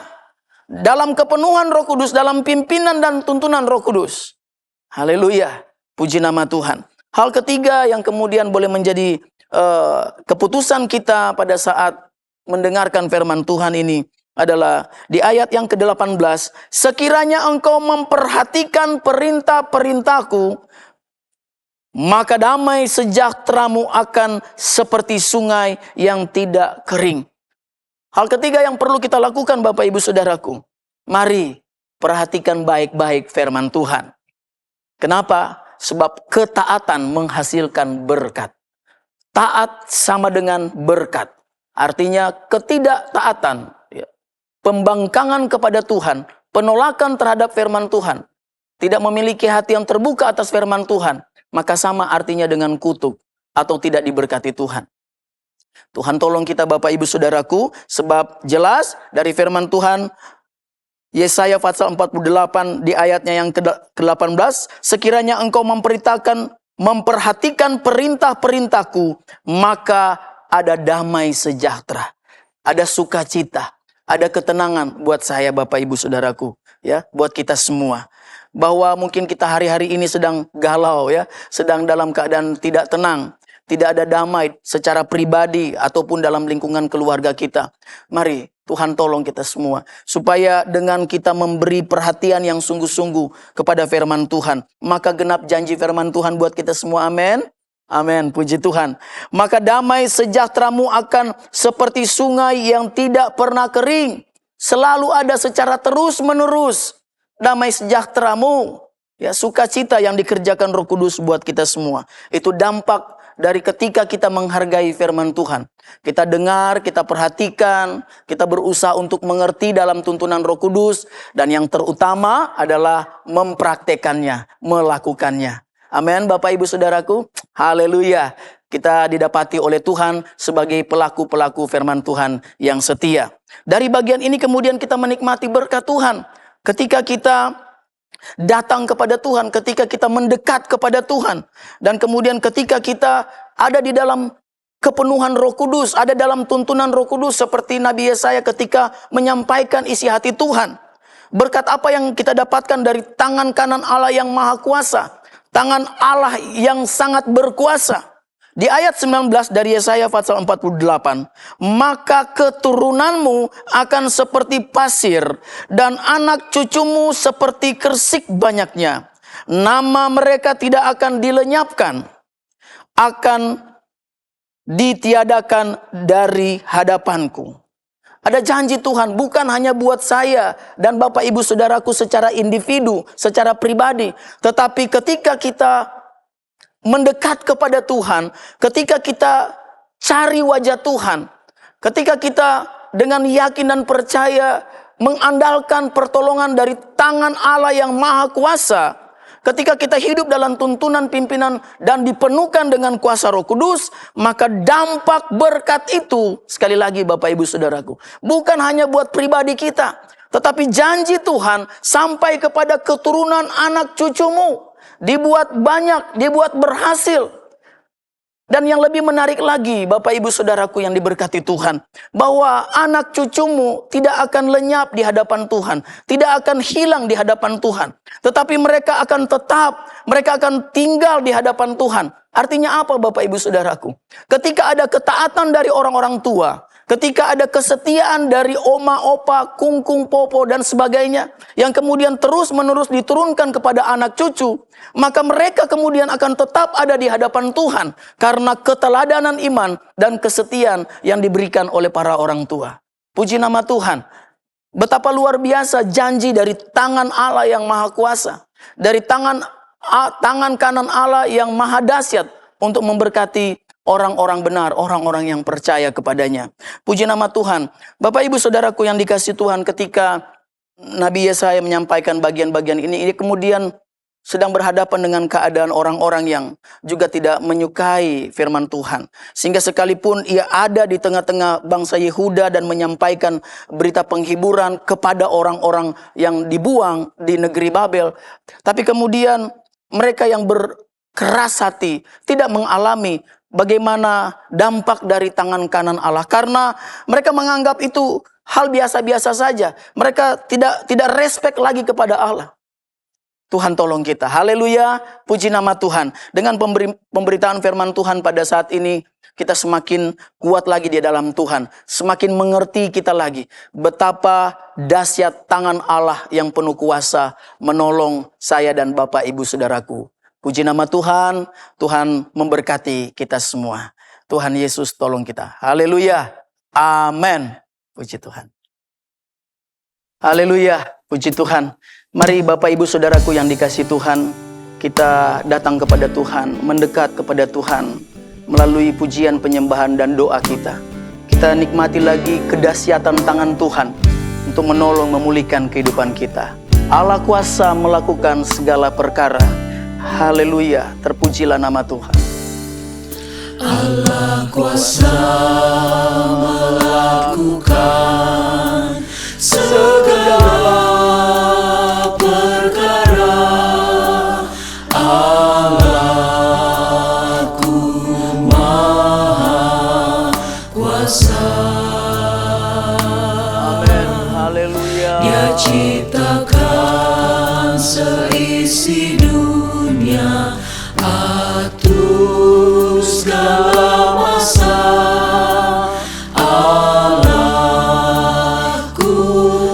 dalam kepenuhan Roh Kudus, dalam pimpinan dan tuntunan Roh Kudus. Haleluya, puji nama Tuhan. Hal ketiga yang kemudian boleh menjadi keputusan kita pada saat mendengarkan firman Tuhan ini adalah di ayat yang ke-18, sekiranya engkau memperhatikan perintah-perintahku, maka damai sejahteramu akan seperti sungai yang tidak kering. Hal ketiga yang perlu kita lakukan Bapak Ibu Saudaraku, mari perhatikan baik-baik firman Tuhan. Kenapa? Sebab ketaatan menghasilkan berkat. Taat sama dengan berkat. Artinya ketidaktaatan, ya, pembangkangan kepada Tuhan, penolakan terhadap firman Tuhan, tidak memiliki hati yang terbuka atas firman Tuhan, maka sama artinya dengan kutuk atau tidak diberkati Tuhan. Tuhan tolong kita Bapak Ibu Saudaraku, sebab jelas dari firman Tuhan, Yesaya pasal 48 di ayatnya yang ke-18, sekiranya engkau memperhatikan perintah-perintahku, maka ada damai sejahtera, ada sukacita, ada ketenangan buat saya Bapak Ibu Saudaraku, ya, buat kita semua. Bahwa mungkin kita hari-hari ini sedang galau ya, sedang dalam keadaan tidak tenang, tidak ada damai secara pribadi ataupun dalam lingkungan keluarga kita. Mari Tuhan tolong kita semua, supaya dengan kita memberi perhatian yang sungguh-sungguh kepada firman Tuhan, maka genap janji firman Tuhan buat kita semua. Amin. Amin, puji Tuhan. Maka damai sejahteramu akan seperti sungai yang tidak pernah kering. Selalu ada secara terus-menerus. Damai sejahteramu, ya, sukacita yang dikerjakan Roh Kudus buat kita semua. Itu dampak dari ketika kita menghargai firman Tuhan. Kita dengar, kita perhatikan, kita berusaha untuk mengerti dalam tuntunan Roh Kudus. Dan yang terutama adalah mempraktekannya, melakukannya. Amin Bapak Ibu Saudaraku. Haleluya. Kita didapati oleh Tuhan sebagai pelaku-pelaku firman Tuhan yang setia. Dari bagian ini kemudian kita menikmati berkat Tuhan. Ketika kita datang kepada Tuhan, ketika kita mendekat kepada Tuhan, dan kemudian ketika kita ada di dalam kepenuhan Roh Kudus, ada dalam tuntunan Roh Kudus, seperti Nabi Yesaya ketika menyampaikan isi hati Tuhan. Berkat apa yang kita dapatkan dari tangan kanan Allah yang maha kuasa, tangan Allah yang sangat berkuasa. Di ayat 19 dari Yesaya pasal 48, maka keturunanmu akan seperti pasir dan anak cucumu seperti kersik banyaknya. Nama mereka tidak akan dilenyapkan, akan ditiadakan dari hadapanku. Ada janji Tuhan bukan hanya buat saya dan Bapak Ibu Saudaraku secara individu, secara pribadi, tetapi ketika kita mendekat kepada Tuhan, ketika kita cari wajah Tuhan, ketika kita dengan yakin dan percaya mengandalkan pertolongan dari tangan Allah yang Maha Kuasa, ketika kita hidup dalam tuntunan pimpinan dan dipenuhkan dengan kuasa Roh Kudus, maka dampak berkat itu, sekali lagi Bapak Ibu Saudaraku, bukan hanya buat pribadi kita, tetapi janji Tuhan sampai kepada keturunan anak cucumu. Dibuat banyak, dibuat berhasil. Dan yang lebih menarik lagi, Bapak Ibu Saudaraku yang diberkati Tuhan, bahwa anak cucumu tidak akan lenyap di hadapan Tuhan, tidak akan hilang di hadapan Tuhan, tetapi mereka akan tetap, mereka akan tinggal di hadapan Tuhan. Artinya apa Bapak Ibu Saudaraku? Ketika ada ketaatan dari orang-orang tua, ketika ada kesetiaan dari oma, opa, kungkung, popo, dan sebagainya, yang kemudian terus-menerus diturunkan kepada anak cucu, maka mereka kemudian akan tetap ada di hadapan Tuhan karena keteladanan iman dan kesetiaan yang diberikan oleh para orang tua. Puji nama Tuhan. Betapa luar biasa janji dari tangan Allah yang Maha Kuasa, dari tangan kanan Allah yang Maha Dahsyat untuk memberkati orang-orang benar, orang-orang yang percaya kepadanya. Puji nama Tuhan. Bapak Ibu Saudaraku yang dikasihi Tuhan, ketika Nabi Yesaya menyampaikan bagian-bagian ini kemudian sedang berhadapan dengan keadaan orang-orang yang juga tidak menyukai firman Tuhan. Sehingga sekalipun ia ada di tengah-tengah bangsa Yehuda dan menyampaikan berita penghiburan kepada orang-orang yang dibuang di negeri Babel, tapi kemudian mereka yang berkeras hati tidak mengalami bagaimana dampak dari tangan kanan Allah, karena mereka menganggap itu hal biasa-biasa saja. Mereka tidak respect lagi kepada Allah. Tuhan tolong kita. Haleluya. Puji nama Tuhan. Dengan pemberitaan firman Tuhan pada saat ini, kita semakin kuat lagi di dalam Tuhan. Semakin mengerti kita lagi betapa dahsyat tangan Allah yang penuh kuasa menolong saya dan Bapak Ibu Saudaraku. Puji nama Tuhan. Tuhan memberkati kita semua. Tuhan Yesus tolong kita. Haleluya. Amin. Puji Tuhan. Haleluya. Puji Tuhan. Mari Bapak Ibu Saudaraku yang dikasihi Tuhan, kita datang kepada Tuhan, mendekat kepada Tuhan melalui pujian, penyembahan, dan doa kita. Kita nikmati lagi kedahsyatan tangan Tuhan untuk menolong, memulihkan kehidupan kita. Allah kuasa melakukan segala perkara. Haleluya, terpujilah nama Tuhan. Allah kuasa melakukan segala perkara. Allahku Maha Kuasa. Amin. Haleluya. Dia ciptakan seisi dunia, atur segala masa. Allahku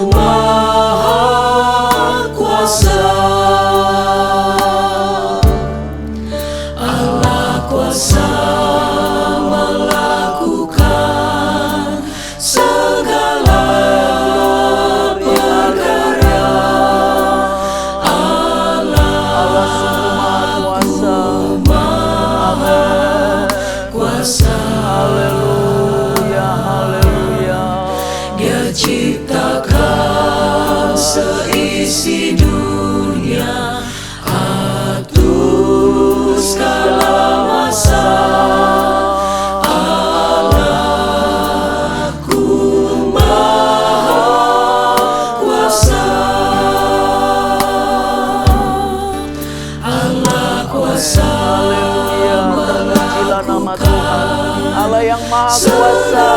Maha Kuasa. Allah kuasa melakukan segala perkara. Allah Maha Kuasa. Haleluya, haleluya. Dia ciptakan seisi dunia, atur segala masa. Allahku Maha Kuasa. Allah kuasa Terpujilah nama Tuhan. Allah yang Maha Kuasa.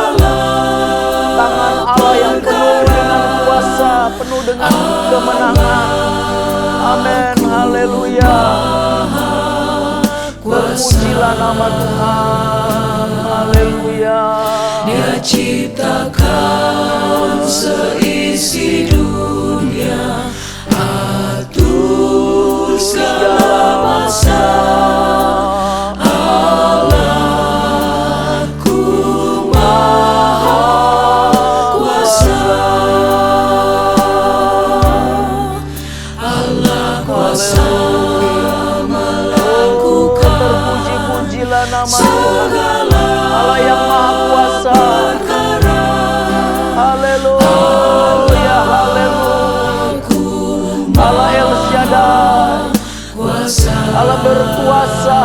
Tangan Allah yang penuh dengan kuasa, penuh dengan kemenangan. Amin. Haleluya. Terpujilah nama Tuhan. Haleluya. Dia ciptakan seisi dunia, atur segala masa. Allahku Maha Kuasa. Allah kuasa melakukan Terpuji-pujilah nama Tuhan. Allah yang Allah berkuasa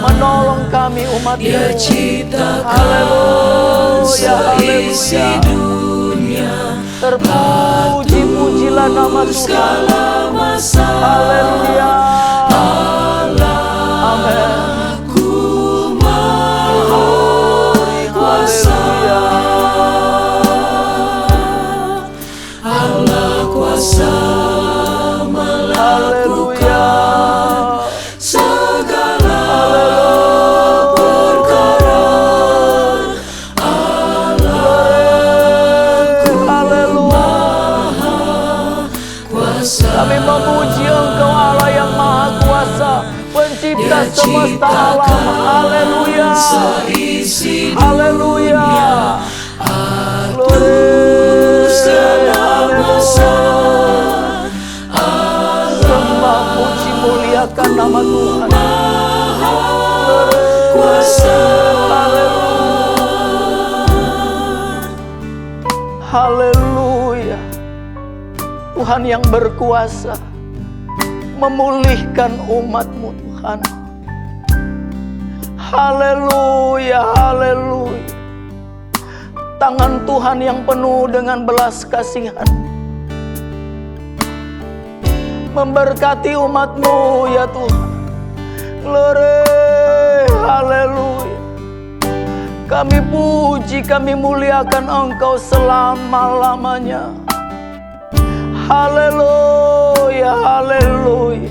menolong kami umat-Mu. Dia ciptakan Haleluya, seisi haleluya. dunia. Terpuji-pujilah nama Tuhan. Segala masa Haleluya. Amin. ku maha kuasa. Allah kuasa melakukan segala perkara. Kuasa Kami memuji Engkau Allah yang Maha Kuasa, Pencipta Dia semesta alam. Haleluya. seisi Haleluya. segala masa. Sembah, puji, muliakan nama Tuhan. Kuasa Haleluya. Tuhan yang berkuasa memulihkan umat-Mu Tuhan. Haleluya, haleluya. Tangan Tuhan yang penuh dengan belas kasihan memberkati umat-Mu ya Tuhan. Glory, haleluya. Kami puji, kami muliakan Engkau selama-lamanya. Haleluya, haleluya.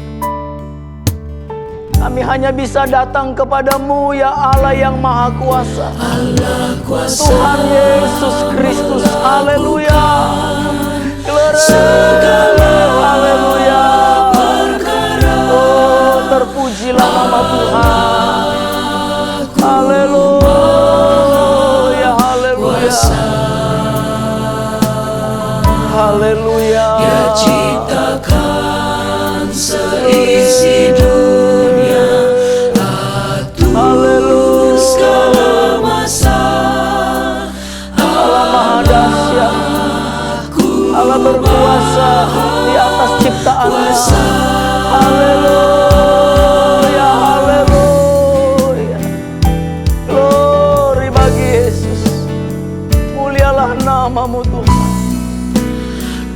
Kami hanya bisa datang kepadamu ya Allah yang Maha Kuasa. Allah kuasa Tuhan Yesus Kristus, haleluya. Glory, haleluya. Oh, terpujilah nama Tuhan. Haleluya, haleluya. Haleluya. Dia ciptakan seisi dunia. Atur segala masa. Allah Maha Dahsyat, Allah berkuasa di atas ciptaannya. Haleluya, haleluya. Glory bagi Yesus. Mulialah nama-Mu Tuhan.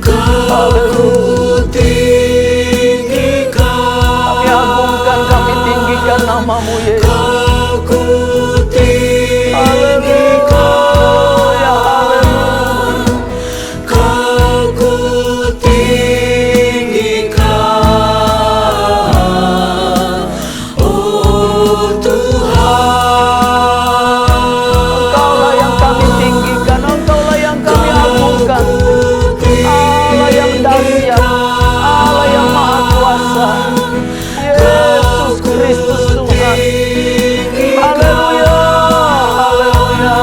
Kau tinggikan, Kami agungkan, kami tinggikan nama-Mu Yesus. Kau Haleluya, haleluya. Kau tinggikan, oh Tuhan. Engkaulah yang kami tinggikan, Engkaulah yang kami agungkan. Allah yang dahsyat, Allah yang Maha Kuasa, Yesus Kristus Tuhan. Haleluya, haleluya.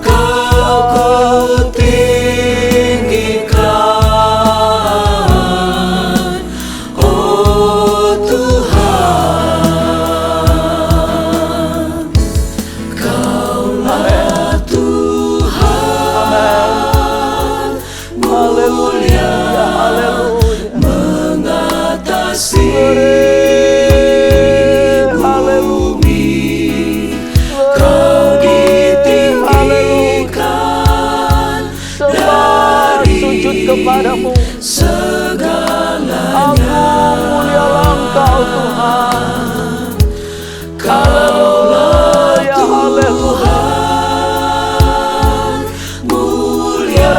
Kau tinggikan, oh Tuhan. Kaulah Tuhan, Haleluya, haleluya. mengatasi bumi. Kau ditinggikan Sembah, sujud kepadamu. segala. Agung, mulialah Engkau Tuhan. Haleluya, haleluya. Mulia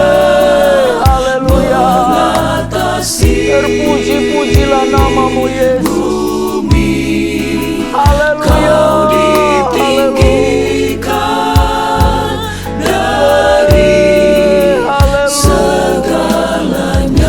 Haleluya. mengatasi Terpuji-pujilah nama-Mu Yesus. bumi. Haleluya, Kau haleluya. ditinggikan dari Haleluya. segalanya.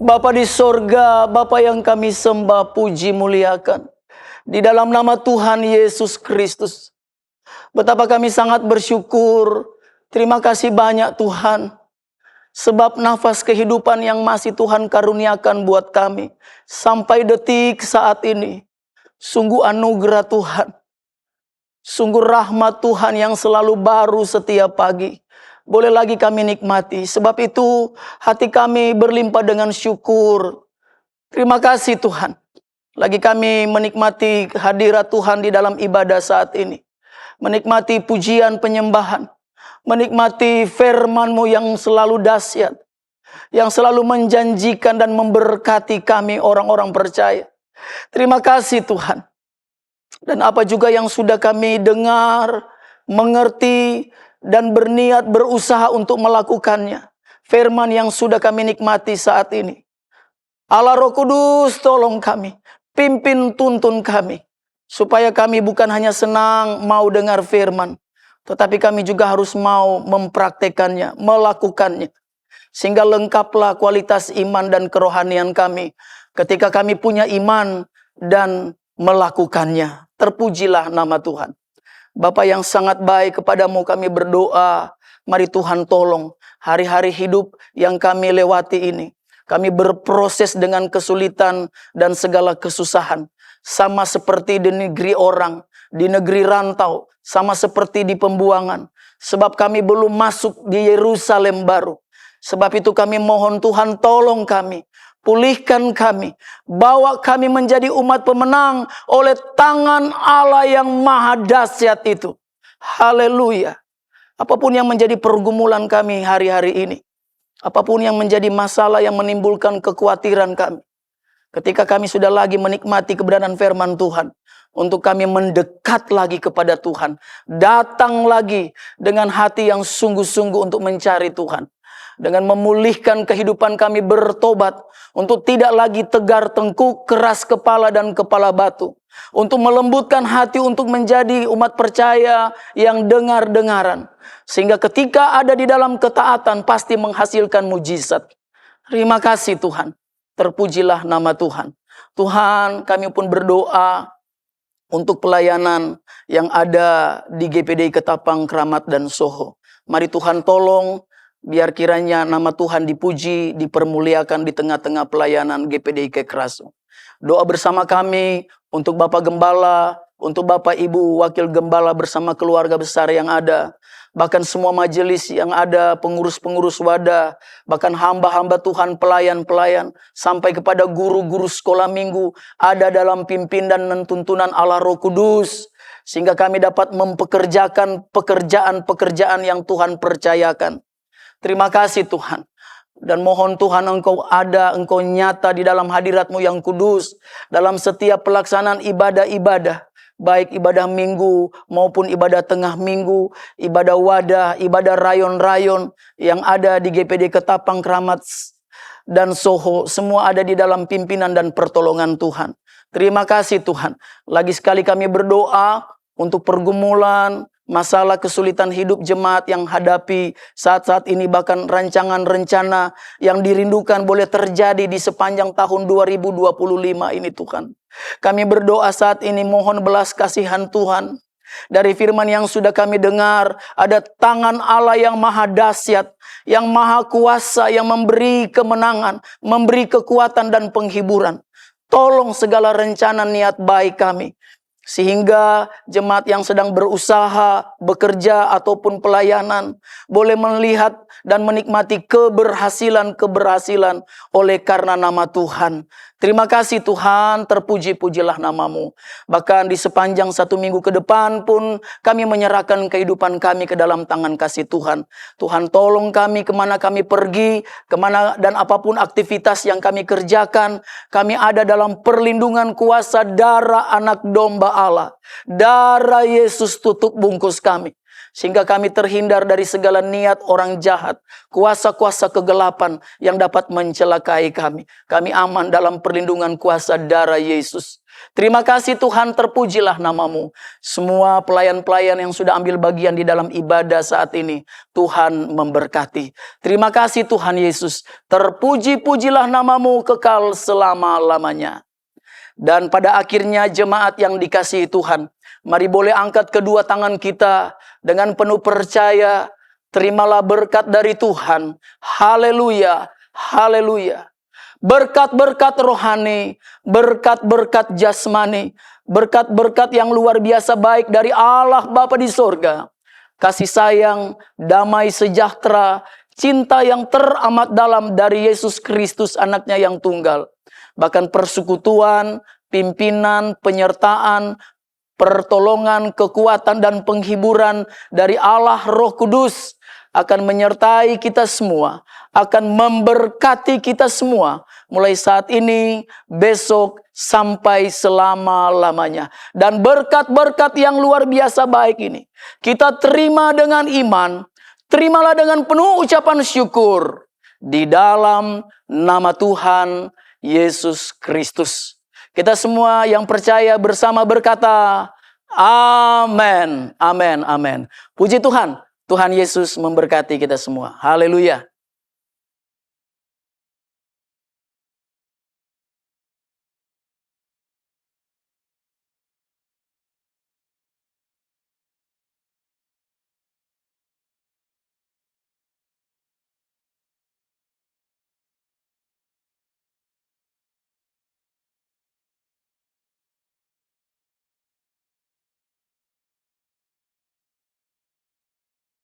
Bapa di sorga, Bapa yang kami sembah, puji, muliakan. Di dalam nama Tuhan Yesus Kristus. Betapa kami sangat bersyukur. Terima kasih banyak Tuhan. Sebab nafas kehidupan yang masih Tuhan karuniakan buat kami. Sampai detik saat ini. Sungguh anugerah Tuhan. Sungguh rahmat Tuhan yang selalu baru setiap pagi. Boleh lagi kami nikmati. Sebab itu hati kami berlimpah dengan syukur. Terima kasih Tuhan. Lagi kami menikmati hadirat Tuhan di dalam ibadah saat ini. Menikmati pujian penyembahan. Menikmati firman-Mu yang selalu dahsyat. Yang selalu menjanjikan dan memberkati kami orang-orang percaya. Terima kasih Tuhan. Dan apa juga yang sudah kami dengar, mengerti, dan berniat berusaha untuk melakukannya. Firman yang sudah kami nikmati saat ini. Allah Roh Kudus tolong kami. Pimpin tuntun kami. Supaya kami bukan hanya senang mau dengar firman. Tetapi kami juga harus mau mempraktekannya, melakukannya. Sehingga lengkaplah kualitas iman dan kerohanian kami. Ketika kami punya iman dan melakukannya. Terpujilah nama Tuhan. Bapa yang sangat baik, kepadamu kami berdoa. Mari Tuhan tolong hari-hari hidup yang kami lewati ini. Kami berproses dengan kesulitan dan segala kesusahan. Sama seperti di negeri orang, di negeri rantau. Sama seperti di pembuangan. Sebab kami belum masuk di Yerusalem baru. Sebab itu kami mohon Tuhan tolong kami. Pulihkan kami. Bawa kami menjadi umat pemenang oleh tangan Allah yang maha dahsyat itu. Haleluya. Apapun yang menjadi pergumulan kami hari-hari ini. Apapun yang menjadi masalah yang menimbulkan kekhawatiran kami. Ketika kami sudah lagi menikmati keberadaan firman Tuhan. Untuk kami mendekat lagi kepada Tuhan. Datang lagi dengan hati yang sungguh-sungguh untuk mencari Tuhan. Dengan memulihkan kehidupan kami bertobat. Untuk tidak lagi tegar tengkuk, keras kepala dan kepala batu. Untuk melembutkan hati untuk menjadi umat percaya yang dengar-dengaran. Sehingga ketika ada di dalam ketaatan pasti menghasilkan mujizat. Terima kasih Tuhan. Terpujilah nama Tuhan. Tuhan, kami pun berdoa untuk pelayanan yang ada di GPDI Ketapang, Kramat dan Soho. Mari Tuhan tolong. Biar kiranya nama Tuhan dipuji, dipermuliakan di tengah-tengah pelayanan GPDI Kekraso. Doa bersama kami untuk Bapak Gembala, untuk Bapak Ibu Wakil Gembala bersama keluarga besar yang ada. Bahkan semua majelis yang ada, pengurus-pengurus wadah, bahkan hamba-hamba Tuhan, pelayan-pelayan, sampai kepada guru-guru sekolah minggu, ada dalam pimpinan dan tuntunan Allah Roh Kudus. Sehingga kami dapat mempekerjakan pekerjaan-pekerjaan yang Tuhan percayakan. Terima kasih Tuhan. Dan mohon Tuhan Engkau ada, Engkau nyata di dalam hadirat-Mu yang kudus. Dalam setiap pelaksanaan ibadah-ibadah. Baik ibadah minggu maupun ibadah tengah minggu. Ibadah wadah, ibadah rayon-rayon yang ada di GPD Ketapang, Kramat dan Soho. Semua ada di dalam pimpinan dan pertolongan Tuhan. Terima kasih Tuhan. Lagi sekali kami berdoa untuk pergumulan, masalah kesulitan hidup jemaat yang hadapi saat-saat ini, bahkan rancangan-rencana yang dirindukan boleh terjadi di sepanjang tahun 2025 ini Tuhan. Kami berdoa saat ini mohon belas kasihan Tuhan. Dari firman yang sudah kami dengar, ada tangan Allah yang maha dahsyat, yang maha kuasa, yang memberi kemenangan, memberi kekuatan dan penghiburan. Tolong segala rencana niat baik kami. Sehingga jemaat yang sedang berusaha, bekerja ataupun pelayanan boleh melihat dan menikmati keberhasilan-keberhasilan oleh karena nama Tuhan. Terima kasih Tuhan, terpuji-pujilah nama-Mu. Bahkan di sepanjang 1 minggu ke depan pun kami menyerahkan kehidupan kami ke dalam tangan kasih Tuhan. Tuhan tolong kami kemana kami pergi, kemana dan apapun aktivitas yang kami kerjakan. Kami ada dalam perlindungan kuasa darah anak domba Allah. Darah Yesus tutup bungkus kami. sehingga kami terhindar dari segala niat orang jahat, kuasa-kuasa kegelapan yang dapat mencelakai kami. Kami aman dalam perlindungan kuasa darah Yesus. Terima kasih Tuhan, terpujilah nama-Mu. Semua pelayan-pelayan yang sudah ambil bagian di dalam ibadah saat ini, Tuhan memberkati. Terima kasih Tuhan Yesus, terpuji-pujilah nama-Mu kekal selama-lamanya. Dan pada akhirnya jemaat yang dikasihi Tuhan, mari boleh angkat kedua tangan kita dengan penuh percaya. Terimalah berkat dari Tuhan. Haleluya, haleluya. Berkat-berkat rohani, berkat-berkat jasmani, berkat-berkat yang luar biasa baik dari Allah Bapa di sorga. Kasih sayang, damai sejahtera, cinta yang teramat dalam dari Yesus Kristus anaknya yang tunggal. Bahkan persekutuan, pimpinan, penyertaan, pertolongan, kekuatan, dan penghiburan dari Allah Roh Kudus akan menyertai kita semua, akan memberkati kita semua, mulai saat ini, besok, sampai selama-lamanya. Dan berkat-berkat yang luar biasa baik ini, kita terima dengan iman, terimalah dengan penuh ucapan syukur, di dalam nama Tuhan Yesus Kristus. Kita semua yang percaya bersama berkata, amin, amin, amin. Puji Tuhan, Tuhan Yesus memberkati kita semua. Haleluya.